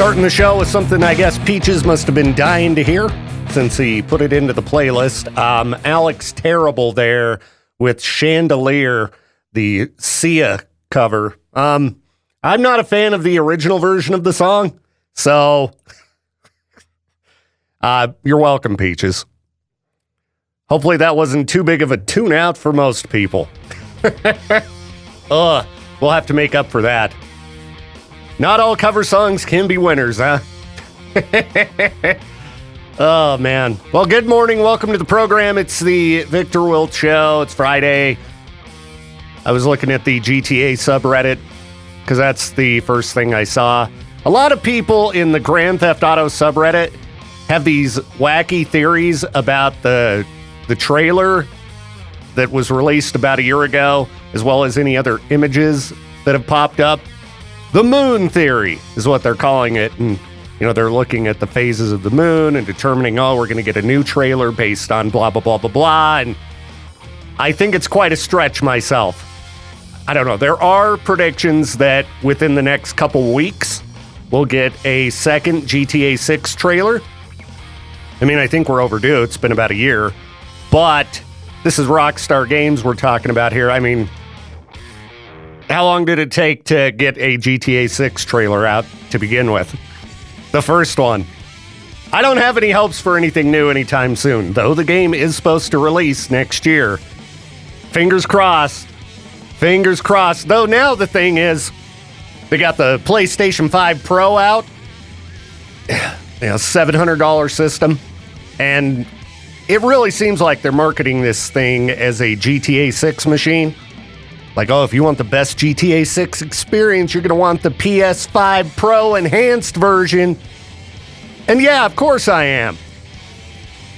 Starting the show with something I guess Peaches must have been dying to hear since he put it into the playlist. Alex Terrible there with Chandelier, the Sia cover. I'm not a fan of the original version of the song, so you're welcome, Peaches. Hopefully that wasn't too big of a tune-out for most people. We'll have to make up for that. Not all cover songs can be winners, huh? Oh, man. Well, good morning. Welcome to the program. It's the Victor Wilt Show. It's Friday. I was looking at the GTA subreddit because that's the first thing I saw. A lot of people in the Grand Theft Auto subreddit have these wacky theories about the trailer that was released about a year ago, as well as any other images that have popped up. The moon theory is what they're calling it. And, you know, they're looking at the phases of the moon and determining, we're going to get a new trailer based on blah, blah, blah, blah, blah. And I think it's quite a stretch myself. I don't know. There are predictions that within the next couple weeks, we'll get a second GTA 6 trailer. I mean, I think we're overdue. It's been about a year. But this is Rockstar Games we're talking about here. I mean, how long did it take to get a GTA 6 trailer out to begin with? The first one. I don't have any hopes for anything new anytime soon, though the game is supposed to release next year. Fingers crossed. Fingers crossed. Though now the thing is, they got the PlayStation 5 Pro out. $700 system. And it really seems like they're marketing this thing as a GTA 6 machine. Like, if you want the best GTA 6 experience, you're going to want the PS5 Pro enhanced version. And yeah, of course I am.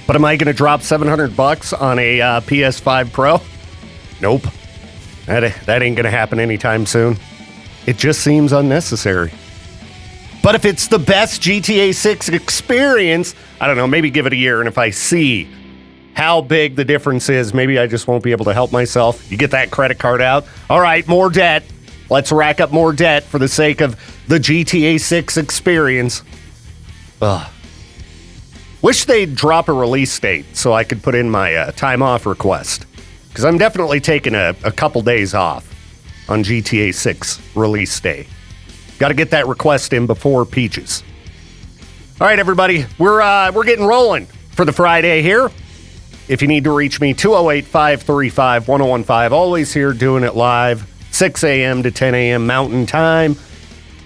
But am I going to drop $700 on a PS5 Pro? Nope. That ain't going to happen anytime soon. It just seems unnecessary. But if it's the best GTA 6 experience, I don't know, maybe give it a year. And if I see how big the difference is, maybe I just won't be able to help myself. You get that credit card out. All right, more debt. Let's rack up more debt for the sake of the GTA 6 experience. Wish they'd drop a release date so I could put in my time off request. Because I'm definitely taking a couple days off on GTA 6 release day. Got to get that request in before Peaches. All right, everybody, we're getting rolling for the Friday here. If you need to reach me, 208-535-1015. Always here doing it live, 6 a.m. to 10 a.m. Mountain Time.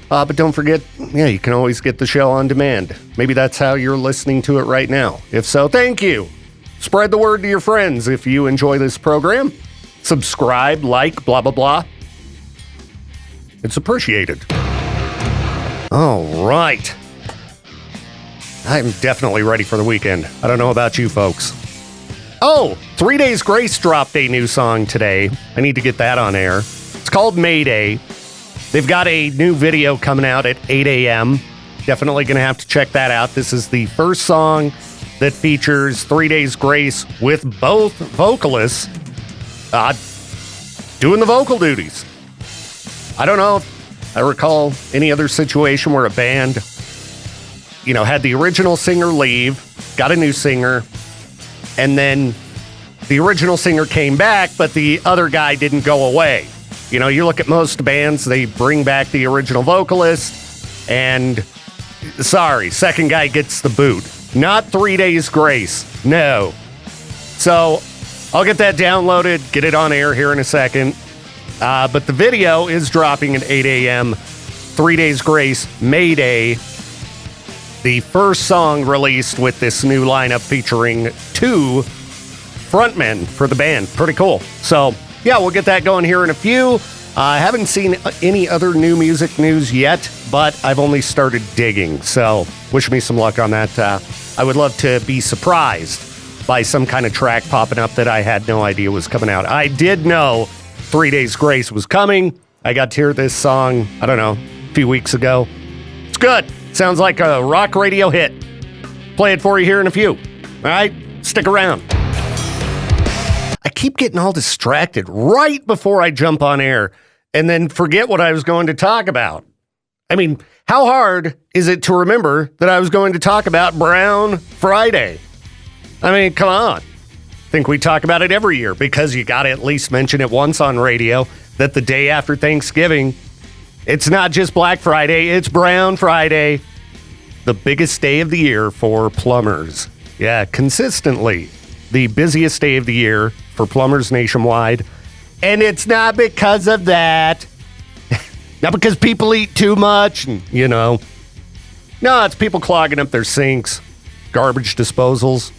But don't forget, you can always get the show on demand. Maybe that's how you're listening to it right now. If so, thank you. Spread the word to your friends if you enjoy this program. Subscribe, like, blah, blah, blah. It's appreciated. All right. I'm definitely ready for the weekend. I don't know about you folks. 3 Days Grace dropped a new song today. I need to get that on air. It's called Mayday. They've got a new video coming out at 8 a.m. Definitely going to have to check that out. This is the first song that features 3 Days Grace with both vocalists doing the vocal duties. I don't know if I recall any other situation where a band, had the original singer leave, got a new singer, and then the original singer came back, but the other guy didn't go away. You look at most bands, they bring back the original vocalist, and second guy gets the boot. Not 3 Days Grace. No. So I'll get that downloaded, get it on air here in a second. But the video is dropping at 8 a.m. 3 Days Grace, Mayday. The first song released with this new lineup featuring 2 frontmen for the band. Pretty cool. So, we'll get that going here in a few. I haven't seen any other new music news yet, but I've only started digging. So, wish me some luck on that. I would love to be surprised by some kind of track popping up that I had no idea was coming out. I did know 3 Days Grace was coming. I got to hear this song, I don't know, a few weeks ago. It's good. Sounds like a rock radio hit. Play it for you here in a few. All right? Stick around. I keep getting all distracted right before I jump on air and then forget what I was going to talk about. I mean, How hard is it to remember that I was going to talk about Brown Friday? I mean, come on. I think we talk about it every year because you got to at least mention it once on radio that the day after Thanksgiving, it's not just Black Friday, it's Brown Friday, the biggest day of the year for plumbers. Yeah, consistently the busiest day of the year for plumbers nationwide. And it's not because of that. Not because people eat too much, and, No, it's people clogging up their sinks, garbage disposals.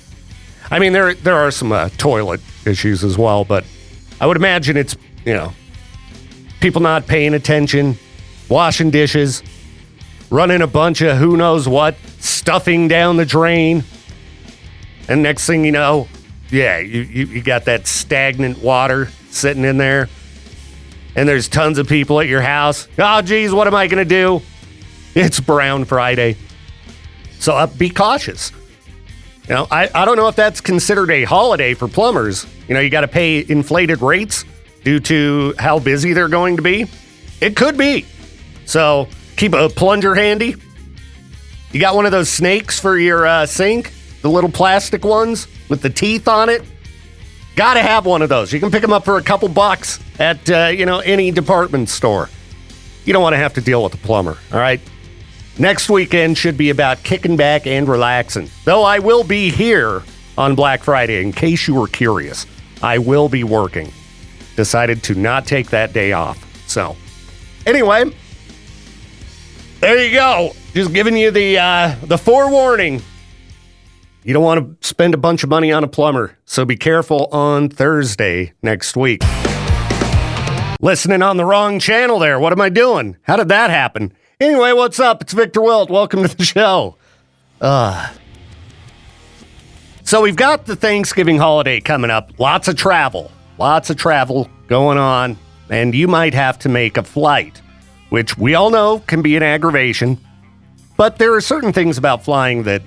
I mean, there are some toilet issues as well, but I would imagine it's, people not paying attention, washing dishes, running a bunch of who knows what, stuffing down the drain. And next thing you know, you got that stagnant water sitting in there. And there's tons of people at your house. Oh, geez, what am I going to do? It's Brown Friday. So be cautious. I don't know if that's considered a holiday for plumbers. You got to pay inflated rates due to how busy they're going to be. It could be. So keep a plunger handy. You got one of those snakes for your sink? The little plastic ones with the teeth on it? Got to have one of those. You can pick them up for a couple bucks at, any department store. You don't want to have to deal with a plumber, all right? Next weekend should be about kicking back and relaxing. Though I will be here on Black Friday, in case you were curious. I will be working. Decided to not take that day off. So, anyway, there you go. Just giving you the forewarning. You don't want to spend a bunch of money on a plumber, so be careful on Thursday next week. Listening on the wrong channel there. What am I doing? How did that happen? Anyway, what's up? It's Victor Wilt. Welcome to the show. So we've got the Thanksgiving holiday coming up. Lots of travel going on, and you might have to make a flight, which we all know can be an aggravation. But there are certain things about flying that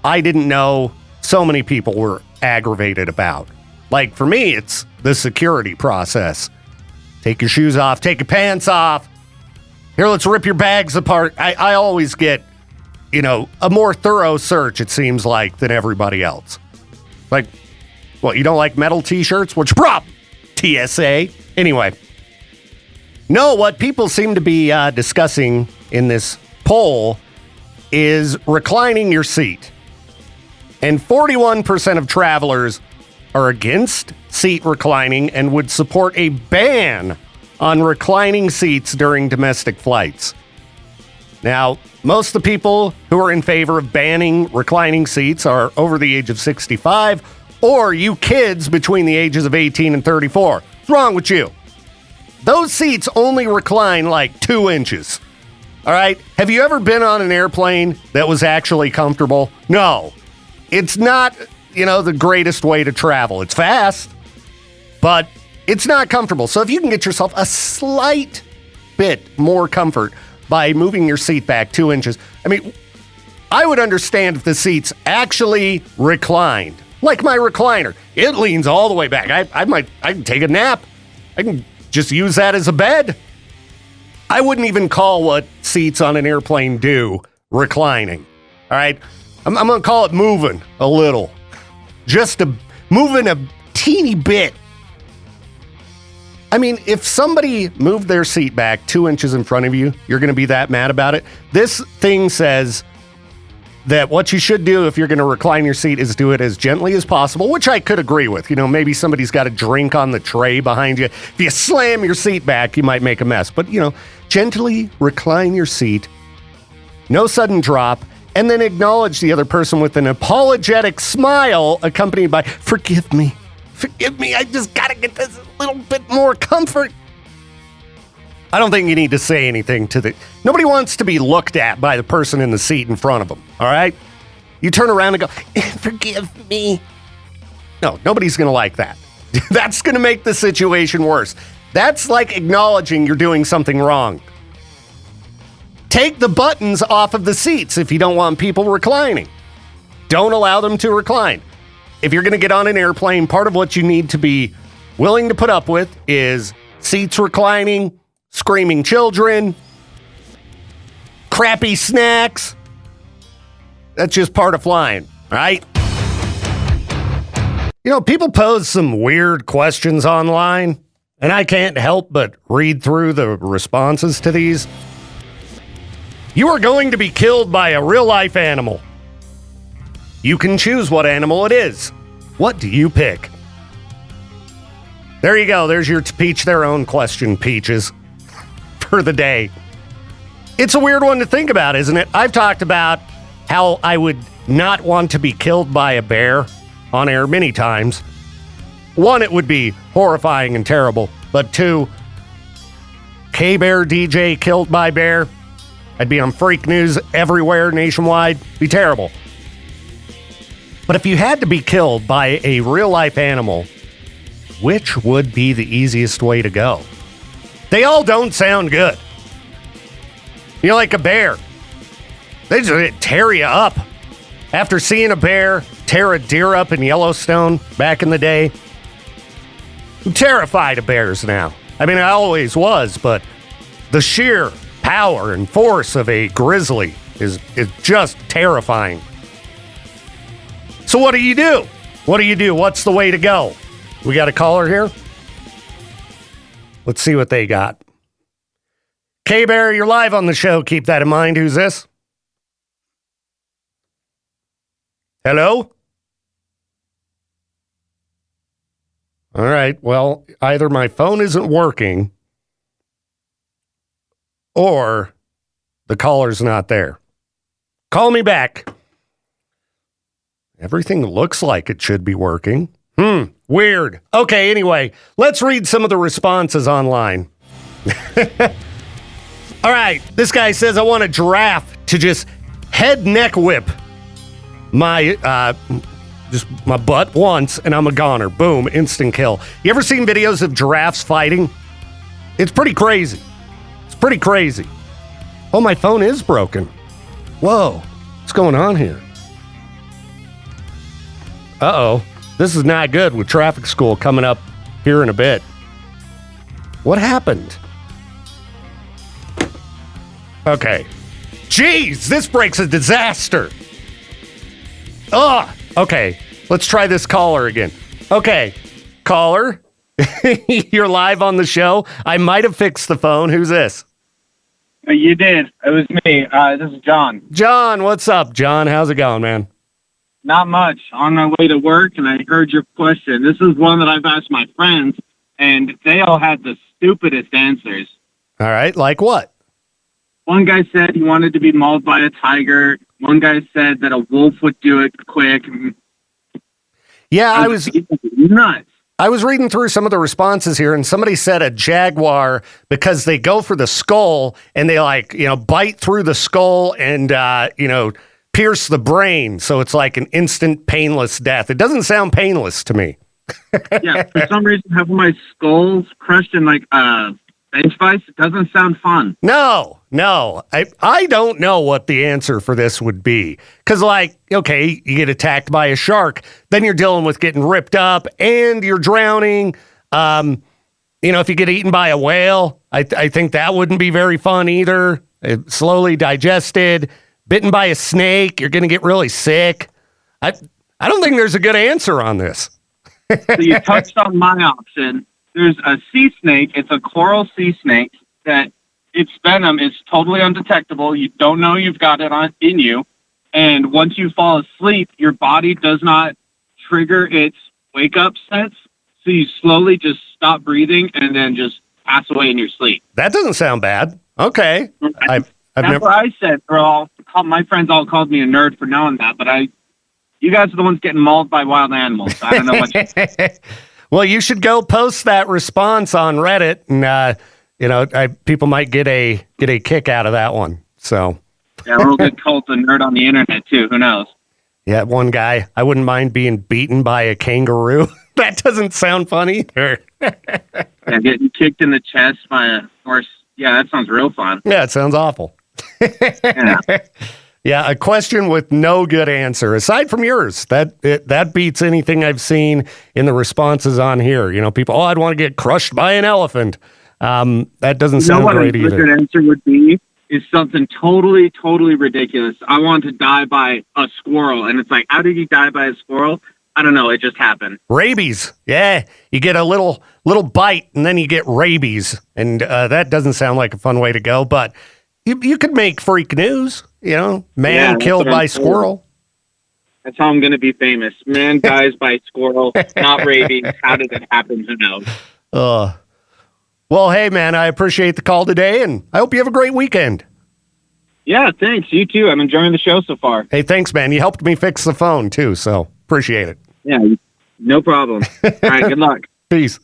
I didn't know so many people were aggravated about. Like, for me, it's the security process. Take your shoes off, take your pants off. Here, let's rip your bags apart. I always get, a more thorough search, it seems like, than everybody else. Like, what, you don't like metal t-shirts? What's your problem? TSA? Anyway. No, what people seem to be discussing in this poll is reclining your seat. And 41% of travelers are against seat reclining and would support a ban on reclining seats during domestic flights. Now, most of the people who are in favor of banning reclining seats are over the age of 65, or you kids between the ages of 18 and 34. What's wrong with you? Those seats only recline like 2 inches. All right? Have you ever been on an airplane that was actually comfortable? No. It's not, the greatest way to travel. It's fast, but it's not comfortable. So if you can get yourself a slight bit more comfort by moving your seat back 2 inches, I would understand if the seat's actually reclined. Like my recliner. It leans all the way back. I can take a nap. I can just use that as a bed. I wouldn't even call what seats on an airplane do reclining. All right? I'm going to call it moving a little. Just moving a teeny bit. If somebody moved their seat back 2 inches in front of you, you're going to be that mad about it. This thing says that what you should do if you're going to recline your seat is do it as gently as possible, which I could agree with. Maybe somebody's got a drink on the tray behind you. If you slam your seat back, you might make a mess. But, gently recline your seat. No sudden drop. And then acknowledge the other person with an apologetic smile accompanied by, forgive me, I just gotta get this a little bit more comfort. I don't think you need to say anything nobody wants to be looked at by the person in the seat in front of them, all right? You turn around and go, forgive me. No, nobody's gonna like that. That's gonna make the situation worse. That's like acknowledging you're doing something wrong. Take the buttons off of the seats if you don't want people reclining. Don't allow them to recline. If you're going to get on an airplane, part of what you need to be willing to put up with is seats reclining, screaming children, crappy snacks. That's just part of flying, right? You know, people pose some weird questions online, and I can't help but read through the responses to these. You are going to be killed by a real-life animal. You can choose what animal it is. What do you pick? There you go. There's your Peach Their Own question, Peaches, for the day. It's a weird one to think about, isn't it? I've talked about how I would not want to be killed by a bear on air many times. One, it would be horrifying and terrible. But two, K-Bear DJ killed by bear. I'd be on freak news everywhere nationwide. Be terrible. But if you had to be killed by a real-life animal, which would be the easiest way to go? They all don't sound good. You know, like a bear. They just tear you up. After seeing a bear tear a deer up in Yellowstone back in the day, I'm terrified of bears now. I mean, I always was, but the sheer power and force of a grizzly is just terrifying. So what do you do? What do you do? What's the way to go? We got a caller here? Let's see what they got. K-Bear, you're live on the show. Keep that in mind. Who's this? Hello? All right. Well, either my phone isn't working or the caller's not there. Call me back. Everything looks like it should be working. Weird. Okay, anyway, let's read some of the responses online. All right, this guy says, I want a giraffe to just head neck whip my butt once and I'm a goner. Boom, instant kill. You ever seen videos of giraffes fighting? It's pretty crazy. It's pretty crazy. Oh, my phone is broken. Whoa, what's going on here? Uh-oh, this is not good with traffic school coming up here in a bit. What happened? Okay. Jeez, this break's a disaster. Ugh. Okay, let's try this caller again. Okay, caller, you're live on the show. I might have fixed the phone. Who's this? You did. It was me. This is John. John, what's up, John? How's it going, man? Not much. On my way to work, and I heard your question. This is one that I've asked my friends, and they all had the stupidest answers. All right, like what? One guy said he wanted to be mauled by a tiger. One guy said that a wolf would do it quick. Yeah, I was nuts. I was reading through some of the responses here, and somebody said a jaguar because they go for the skull and they bite through the skull and pierce the brain, so it's like an instant painless death. It doesn't sound painless to me. Yeah, for some reason, having my skulls crushed in bench vice, it doesn't sound fun. No. I don't know what the answer for this would be. Because, okay, you get attacked by a shark, then you're dealing with getting ripped up and you're drowning. If you get eaten by a whale, I think that wouldn't be very fun either. It's slowly digested. Bitten by a snake, you're going to get really sick. I don't think there's a good answer on this. So you touched on my option. There's a sea snake. It's a coral sea snake that its venom is totally undetectable. You don't know you've got it in you. And once you fall asleep, your body does not trigger its wake-up sense. So you slowly just stop breathing and then just pass away in your sleep. That doesn't sound bad. Okay. That's what I said. My friends all called me a nerd for knowing that, but you guys are the ones getting mauled by wild animals. I don't know what. Well, you should go post that response on Reddit, and people might get a kick out of that one. So yeah, we'll get called a nerd on the internet too. Who knows? Yeah, one guy. I wouldn't mind being beaten by a kangaroo. That doesn't sound fun either. Yeah, getting kicked in the chest by a horse. Yeah, that sounds real fun. Yeah, it sounds awful. Yeah. Yeah, a question with no good answer aside from yours. That beats anything I've seen in the responses on here. People, I'd want to get crushed by an elephant. That doesn't sound great either. A good answer would be is something totally, totally ridiculous. I wanted to die by a squirrel, and it's like, how did you die by a squirrel? I don't know. It just happened. Rabies. Yeah. You get a little bite and then you get rabies. And that doesn't sound like a fun way to go, but you could make freak news, man killed by squirrel. That's how I'm going to be famous. Man dies by squirrel, not rabies. How did it happen? Who knows? Well, hey, man, I appreciate the call today, and I hope you have a great weekend. Yeah, thanks. You too. I'm enjoying the show so far. Hey, thanks, man. You helped me fix the phone, too, so appreciate it. Yeah, no problem. All right, good luck. Peace.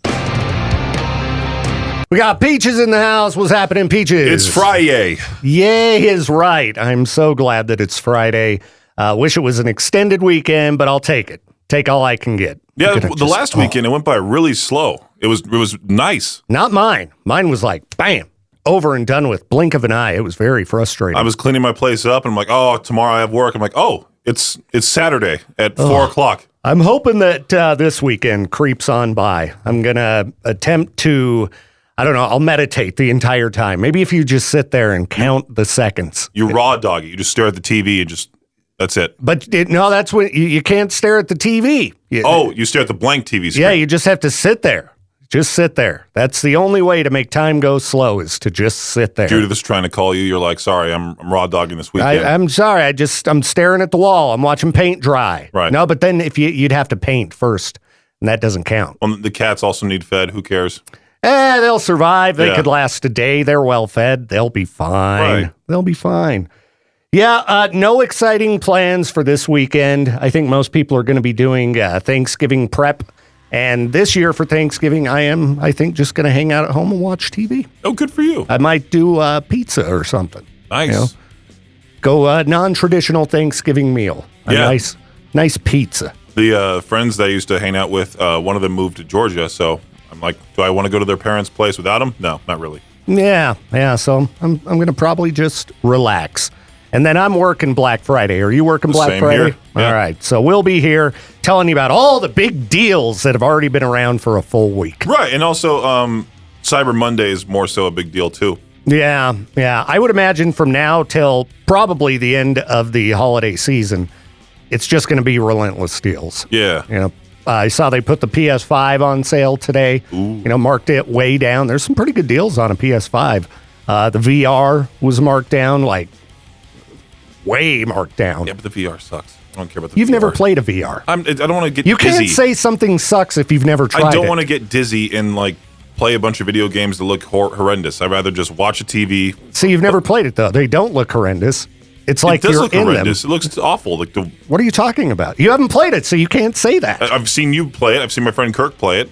We got Peaches in the house. What's happening, Peaches? It's Friday. Yay is right. I'm so glad that it's Friday. Wish it was an extended weekend, but I'll take it. Take all I can get. Yeah, the last weekend, it went by really slow. It was nice. Not mine. Mine was like, bam, over and done with. Blink of an eye. It was very frustrating. I was cleaning my place up, and I'm like, oh, tomorrow I have work. I'm like, oh, it's Saturday at 4 o'clock. I'm hoping that this weekend creeps on by. I'm going to attempt to, I don't know, I'll meditate the entire time. Maybe if you just sit there and count the seconds. You raw dog it. You just stare at the TV and just, that's it. But no, that's when you can't stare at the TV. You stare at the blank TV screen. Yeah, you just have to sit there. Just sit there. That's the only way to make time go slow is to just sit there. Judith is trying to call you. You're like, sorry, I'm raw dogging this weekend. I'm sorry. I'm staring at the wall. I'm watching paint dry. Right. No, but then if you'd have to paint first, and that doesn't count. Well, the cats also need fed. Who cares? They'll survive. They could last a day. They're well fed. They'll be fine. Right. They'll be fine. Yeah, no exciting plans for this weekend. I think most people are going to be doing Thanksgiving prep. And this year for Thanksgiving, I think, just going to hang out at home and watch TV. Oh, good for you. I might do pizza or something. Nice. Go non-traditional Thanksgiving meal. A nice pizza. The friends that I used to hang out with, one of them moved to Georgia, so I'm like, do I want to go to their parents' place without them? No, not really. Yeah. So I'm going to probably just relax. And then I'm working Black Friday. Are you working Black Friday? Here. Yeah. All right. So we'll be here telling you about all the big deals that have already been around for a full week. Right. And also, Cyber Monday is more so a big deal, too. Yeah. I would imagine from now till probably the end of the holiday season, it's just going to be relentless deals. Yeah. I saw they put the PS5 on sale today. Ooh. Marked it way down. There's some pretty good deals on a PS5. The VR was marked down like way marked down. Yeah, but the VR sucks. I don't care about the You've VR. never played a VR. I don't want to get You dizzy. can't say something sucks if you've never tried it. I don't want to get dizzy and play a bunch of video games that look horrendous. I'd rather just watch a TV. See, you've never played it though. They don't look horrendous. It's like it does you're look in horrendous. them. It looks awful. What are you talking about? You haven't played it, so you can't say that. I've seen you play it. I've seen my friend Kirk play it.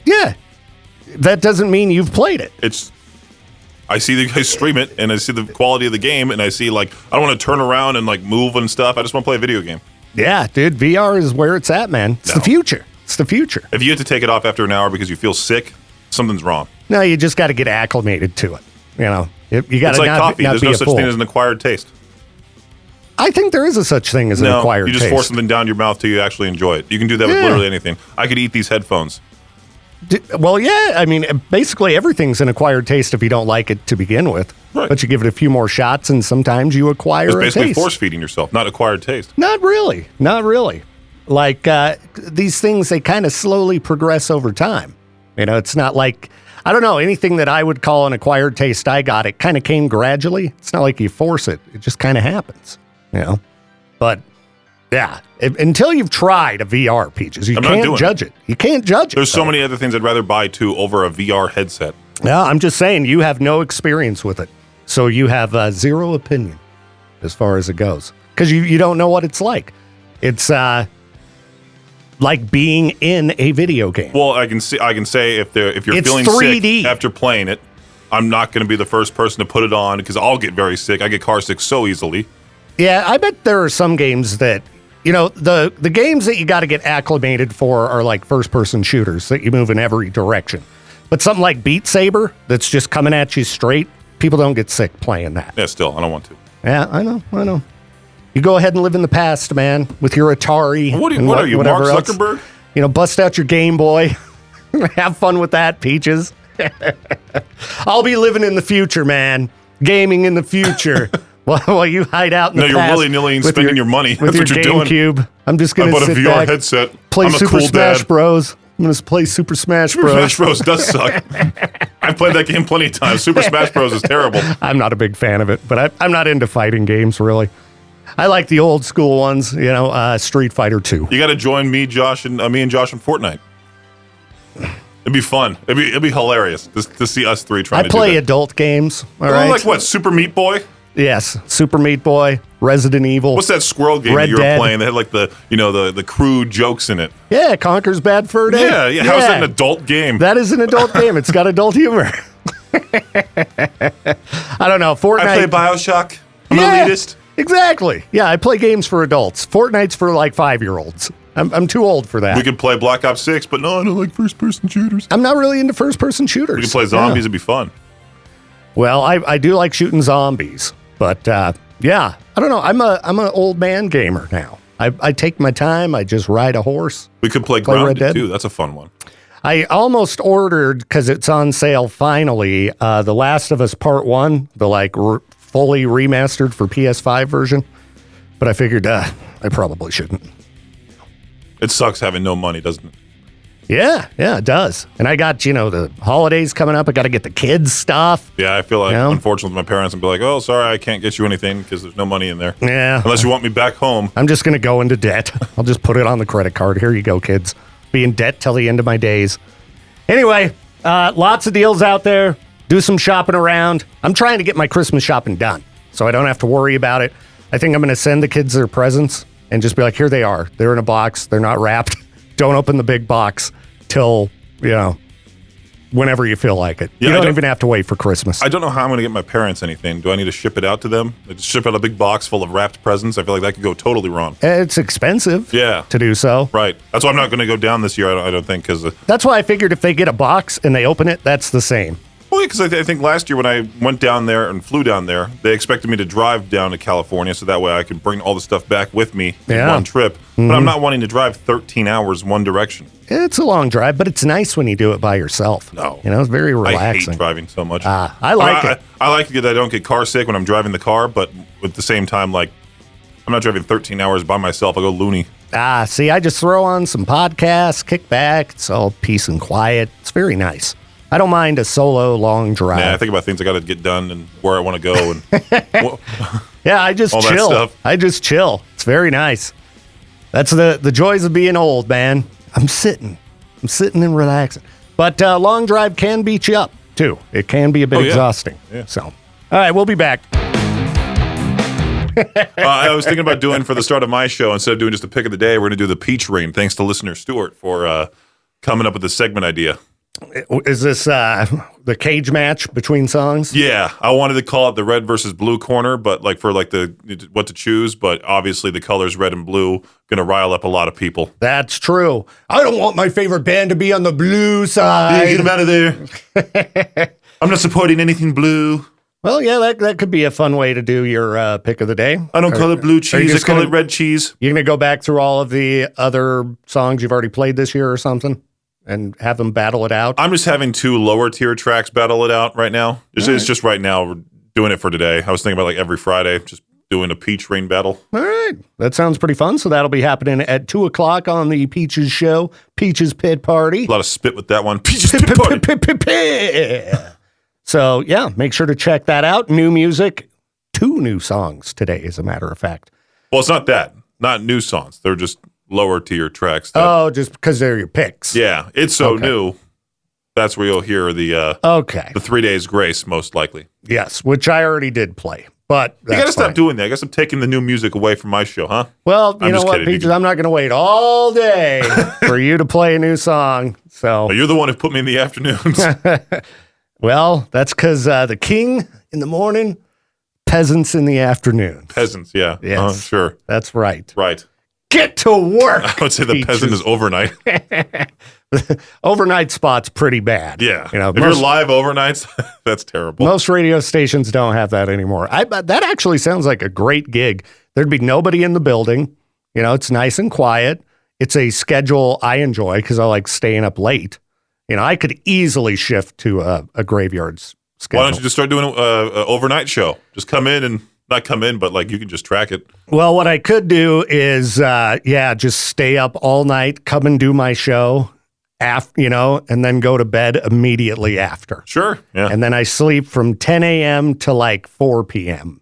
Yeah. That doesn't mean you've played it. I see the guys stream it, and I see the quality of the game, and I see I don't want to turn around and move and stuff. I just want to play a video game. Yeah, dude, VR is where it's at, man. It's the future. It's the future. If you have to take it off after an hour because you feel sick, something's wrong. No, you just got to get acclimated to it. You got to It's like coffee. not There's be no a such fool. thing as an acquired taste. I think there is a such thing as an acquired you just taste. force something down your mouth till you actually enjoy it. You can do that with literally anything. I could eat these headphones. Well, yeah. I mean, basically everything's an acquired taste if you don't like it to begin with. Right. But you give it a few more shots, and sometimes you acquire It's a basically taste. force feeding yourself, not acquired taste. Not really. Like these things, they kind of slowly progress over time. It's not like, I don't know, anything that I would call an acquired taste I got, it kind of came gradually. It's not like you force it. It just kind of happens, But yeah, until you've tried a VR, Peaches, you can't judge it. You can't judge it. There's so many other things I'd rather buy too over a VR headset. No, I'm just saying you have no experience with it. So you have zero opinion as far as it goes. Because you don't know what it's like. It's like being in a video game. Well, I can say if you're It's feeling 3D. sick after playing it, I'm not going to be the first person to put it on because I'll get very sick. I get car sick so easily. Yeah, I bet there are some games that, the games that you got to get acclimated for are like first-person shooters that you move in every direction. But something like Beat Saber that's just coming at you straight, people don't get sick playing that. Yeah, still, I don't want to. Yeah, I know. You go ahead and live in the past, man, with your Atari. What are you, whatever Mark else. Zuckerberg? Bust out your Game Boy. Have fun with that, Peaches. I'll be living in the future, man. gaming in the future. While you hide out in the No, you're past willy-nilly spending your money. with That's your what you're doing. GameCube. I'm just going I to bought a sit VR back, headset. play I'm a Super cool Smash dad. Bros. I'm going to play Super Smash Bros. Smash Bros does suck. I've played that game plenty of times. Super Smash Bros is terrible. I'm not a big fan of it, but I'm not into fighting games, really. I like the old school ones, Street Fighter 2. You got to join me, Josh, and me and Josh in Fortnite. It'd be fun. It'd be hilarious to see us three trying I to do play that. adult games, all right? Like what? Super Meat Boy? Yes, Super Meat Boy, Resident Evil. What's that squirrel game Red that you were Dead. playing that had like the crude jokes in it? Yeah, Conker's Bad Fur Day. Yeah. How's that an adult game? That is an adult game. It's got adult humor. I don't know. Fortnite. I play Bioshock. I'm an elitist. Exactly. Yeah, I play games for adults. Fortnite's for like 5-year-olds. I'm too old for that. We could play Black Ops 6, but no, I don't like first-person shooters. I'm not really into first-person shooters. We could play zombies. It'd be fun. Well, I do like shooting zombies, but yeah, I don't know. I'm an old man gamer now. I take my time. I just ride a horse. We could play Red Grounded, Dead. too. That's a fun one. I almost ordered, because it's on sale finally, The Last of Us Part 1, the fully remastered for PS5 version. But I figured I probably shouldn't. It sucks having no money, doesn't it? Yeah, it does. And I got, the holidays coming up. I got to get the kids stuff. Yeah, I feel like, Yeah. unfortunately, my parents would be like, oh, sorry, I can't get you anything because there's no money in there. Yeah. Unless you want me back home. I'm just going to go into debt. I'll just put it on the credit card. Here you go, kids. Be in debt till the end of my days. Anyway, lots of deals out there. Do some shopping around. I'm trying to get my Christmas shopping done so I don't have to worry about it. I think I'm going to send the kids their presents and just be like, here they are. They're in a box. They're not wrapped. Don't open the big box till, whenever you feel like it. Yeah, you I don't don't- even have to wait for Christmas. I don't know how I'm going to get my parents anything. Do I need to ship it out to them? Like, just ship out a big box full of wrapped presents? I feel like that could go totally wrong. It's expensive Yeah. to do so. Right. That's why I'm not going to go down this year, I don't think, because... That's why I figured if they get a box and they open it, that's the same. Well, because I think last year when I went down there and flew down there, they expected me to drive down to California so that way I could bring all the stuff back with me in Yeah. one trip. But I'm not wanting to drive 13 hours one direction. It's a long drive, but it's nice when you do it by yourself. No. It's very I relaxing. hate driving so much. I like it. I like that I don't get car sick when I'm driving the car, but at the same time, like, I'm not driving 13 hours by myself. I go loony. See, I just throw on some podcasts, kick back. It's all peace and quiet. It's very nice. I don't mind a solo long drive. Yeah, I think about things I got to get done and where I want to go. And Yeah, I just all that chill. stuff. I just chill. It's very nice. That's the joys of being old, man. I'm sitting and relaxing. But long drive can beat you up, too. It can be a bit Oh, yeah. exhausting. Yeah. So, all right, we'll be back. I was thinking about doing for the start of my show, instead of doing just a pick of the day, we're going to do the Peach Rain. Thanks to listener Stuart for coming up with the segment idea. Is this the cage match between songs? Yeah, I wanted to call it the red versus blue corner, but like for like the what to choose. But obviously the colors red and blue going to rile up a lot of people. That's true. I don't want my favorite band to be on the blue side. Get them out of there. I'm not supporting anything blue. Well, yeah, that could be a fun way to do your pick of the day. I don't call it blue are you cheese. I just call gonna- it red cheese. You're going to go back through all of the other songs you've already played this year or something and have them battle it out? I'm just having two lower tier tracks battle it out right now. It's just right now. We're doing it for today. I was thinking about like every Friday, just doing a Peach Rain battle. All right. That sounds pretty fun. So that'll be happening at 2 o'clock on the Peaches Show, Peaches Pit Party. A lot of spit with that one. Peaches Pit Party. So, yeah, make sure to check that out. New music, 2 new songs today, as a matter of fact. Well, it's not that. Not new songs. They're just lower tier tracks. Oh, just because they're your picks. Yeah, it's so Okay. new. That's where you'll hear the Okay. 3 Days Grace, most likely. Yes, which I already did play. But You got to that's stop fine. doing that. I guess I'm taking the new music away from my show, huh? Well, you I'm know just what, kidding. You Peaches? can- I'm not going to wait all day for you to play a new song. So, Well, you're the one who put me in the afternoons. well, that's because the king in the morning, peasants in the afternoon. Peasants, yeah. Yes. Sure. That's right. Right. Get to work. I would say the peasant is overnight. Overnight spot's pretty bad. Yeah. You know, if you're live overnights, that's terrible. most radio stations don't have that anymore. That actually sounds like a great gig. There'd be nobody in the building. You know, it's nice and quiet. It's a schedule I enjoy because I like staying up late. You know, I could easily shift to a graveyard schedule. Why don't you just start doing an overnight show? Just come in and not come in, but like you can just track it. Well, what I could do is, just stay up all night, come and do my show, and then go to bed immediately after. Sure. Yeah. And then I sleep from 10 a.m. to like 4 p.m.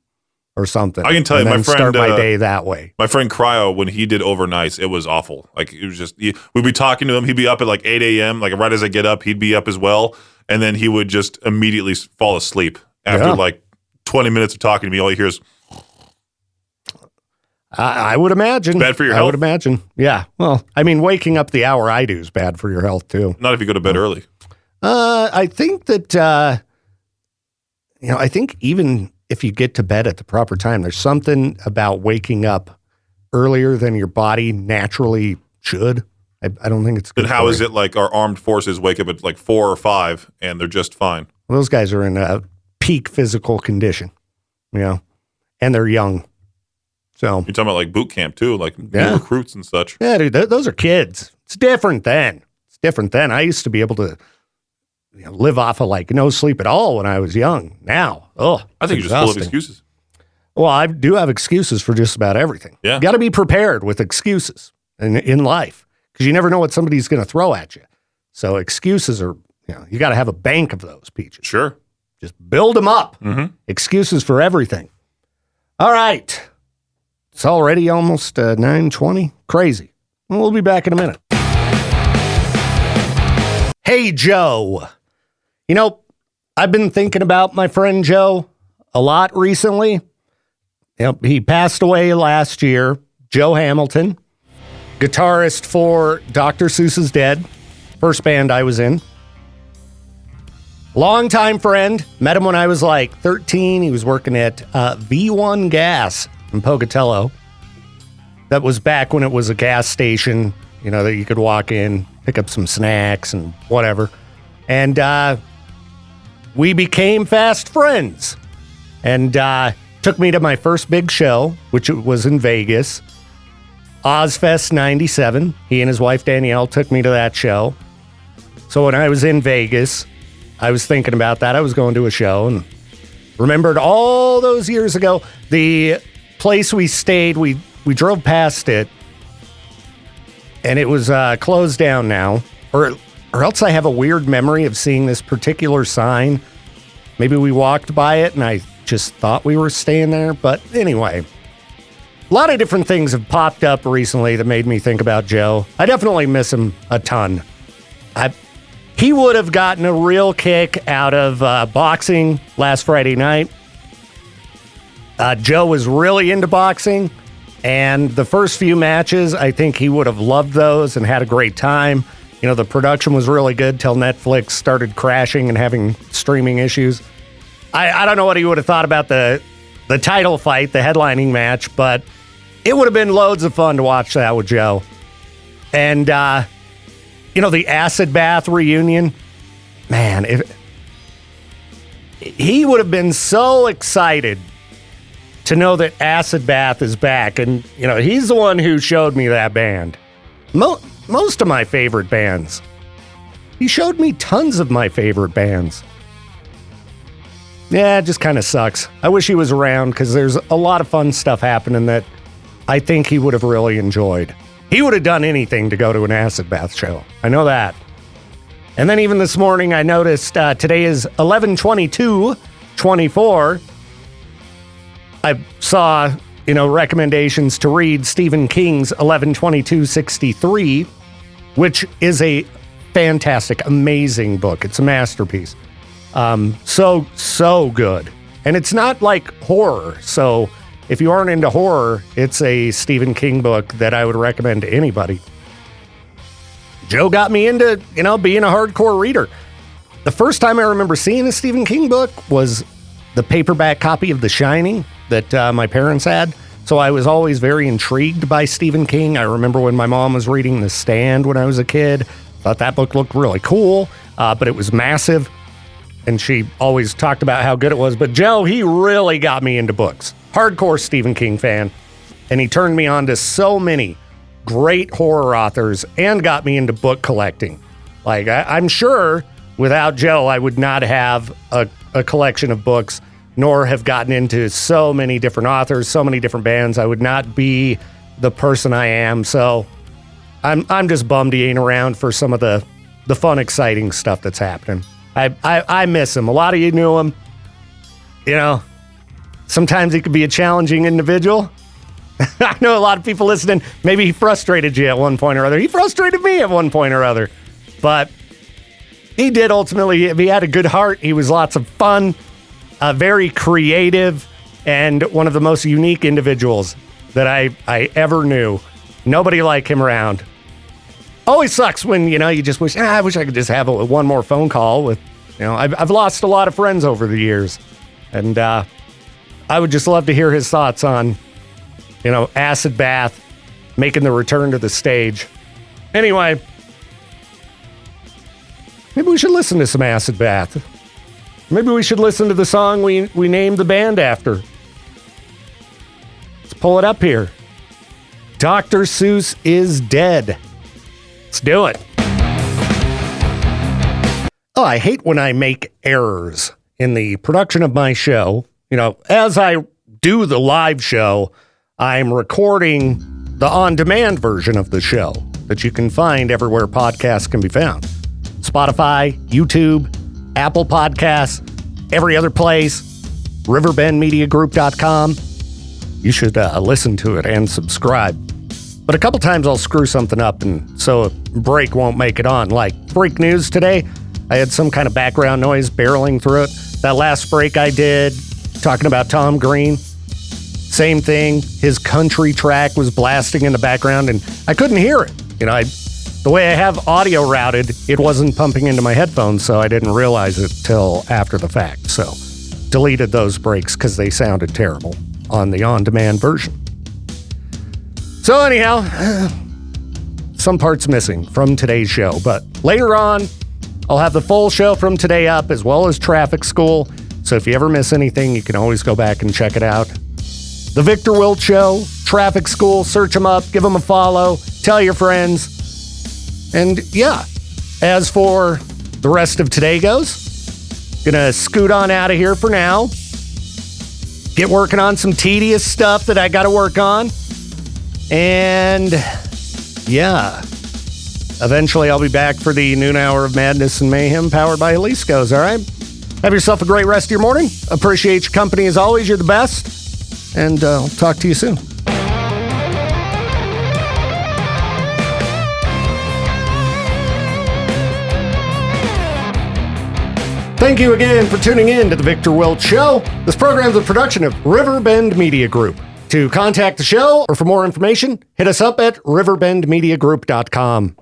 or something. I can tell you, and my then friend start my day that way. My friend Cryo, when he did overnights, it was awful. Like it was just we'd be talking to him. He'd be up at like 8 a.m. Like right as I get up, he'd be up as well, and then he would just immediately fall asleep after like 20 minutes of talking to me. All he hears. I would imagine. It's bad for your health. I would imagine. Yeah. Well, I mean, waking up the hour I do is bad for your health too. Not if you go to bed early. I think that, I think even if you get to bed at the proper time, there's something about waking up earlier than your body naturally should. I don't think it's good. Then how is it like our armed forces wake up at like 4 or 5 and they're just fine? Well, those guys are in a peak physical condition, and they're young. So you're talking about like boot camp too, like new recruits and such. Yeah, dude, those are kids. It's different then. I used to be able to live off of like no sleep at all when I was young. Now, I think you're just full of excuses. Well, I do have excuses for just about everything. Yeah. You got to be prepared with excuses in life because you never know what somebody's going to throw at you. So excuses are, you got to have a bank of those, Peaches. Sure. Just build them up. Mm-hmm. Excuses for everything. All right. It's already almost 9:20. Crazy. We'll be back in a minute. Hey, Joe. I've been thinking about my friend Joe a lot recently. He passed away last year. Joe Hamilton, guitarist for Dr. Seuss's Dead, first band I was in. Longtime friend. Met him when I was like 13. He was working at V1 Gas in Pocatello. That was back when it was a gas station, that you could walk in, pick up some snacks and whatever. And we became fast friends. And took me to my first big show, which was in Vegas. Ozfest 97. He and his wife Danielle took me to that show. So when I was in Vegas, I was thinking about that. I was going to a show and remembered all those years ago, the place we stayed, we drove past it, and it was closed down now. Or else I have a weird memory of seeing this particular sign. Maybe we walked by it, and I just thought we were staying there. But anyway, a lot of different things have popped up recently that made me think about Joe. I definitely miss him a ton. He would have gotten a real kick out of boxing last Friday night. Joe was really into boxing, and the first few matches, I think he would have loved those and had a great time. The production was really good till Netflix started crashing and having streaming issues. I don't know what he would have thought about the title fight, the headlining match, but it would have been loads of fun to watch that with Joe. And, the acid bath reunion, man, he would have been so excited to know that Acid Bath is back. And, he's the one who showed me that band. Most of my favorite bands. He showed me tons of my favorite bands. Yeah, it just kind of sucks. I wish he was around because there's a lot of fun stuff happening that I think he would have really enjoyed. He would have done anything to go to an Acid Bath show. I know that. And then even this morning, I noticed today is 11/22/24. I saw, recommendations to read Stephen King's 11/22/63, which is a fantastic, amazing book. It's a masterpiece. So good. And it's not like horror. So if you aren't into horror, it's a Stephen King book that I would recommend to anybody. Joe got me into, being a hardcore reader. The first time I remember seeing a Stephen King book was the paperback copy of The Shining that my parents had. So I was always very intrigued by Stephen King. I remember when my mom was reading The Stand when I was a kid. Thought that book looked really cool, but it was massive. And she always talked about how good it was. But Joe, he really got me into books. Hardcore Stephen King fan. And he turned me on to so many great horror authors and got me into book collecting. Like, I'm sure without Joe, I would not have a a collection of books, nor have gotten into so many different authors, so many different bands. I would not be the person I am. So I'm just bummed he ain't around for some of the fun, exciting stuff that's happening. I miss him. A lot of you knew him. You know, sometimes he could be a challenging individual. I know a lot of people listening, maybe he frustrated you at one point or other. He frustrated me at one point or other. But he did ultimately, he had a good heart. He was lots of fun, very creative, and one of the most unique individuals that I ever knew. Nobody like him around. Always sucks when, you just wish, I wish I could just have one more phone call with, I've lost a lot of friends over the years. And I would just love to hear his thoughts on, acid bath, making the return to the stage. Anyway, maybe we should listen to some acid bath. Maybe we should listen to the song we named the band after. Let's pull it up here. Dr. Seuss is dead. Let's do it. Oh, I hate when I make errors in the production of my show. As I do the live show, I'm recording the on-demand version of the show that you can find everywhere podcasts can be found. Spotify, YouTube, Apple Podcasts, every other place, riverbendmediagroup.com. You should listen to it and subscribe. But a couple times I'll screw something up, and so a break won't make it on. Like break news today, I had some kind of background noise barreling through it. That last break I did, talking about Tom Green, same thing. His country track was blasting in the background, and I couldn't hear it. The way I have audio routed, it wasn't pumping into my headphones, so I didn't realize it till after the fact. So deleted those breaks because they sounded terrible on the on-demand version. So anyhow, some parts missing from today's show, but later on, I'll have the full show from today up as well as Traffic School. So if you ever miss anything, you can always go back and check it out. The Victor Wilt Show, Traffic School, search them up, give them a follow, tell your friends. And yeah, as for the rest of today goes, gonna scoot on out of here for now. Get working on some tedious stuff that I gotta work on. And yeah, eventually I'll be back for the noon hour of madness and mayhem powered by Jalisco's, all right? Have yourself a great rest of your morning. Appreciate your company as always. You're the best. And I'll talk to you soon. Thank you again for tuning in to the Victor Wilt Show. This program is a production of Riverbend Media Group. To contact the show or for more information, hit us up at riverbendmediagroup.com.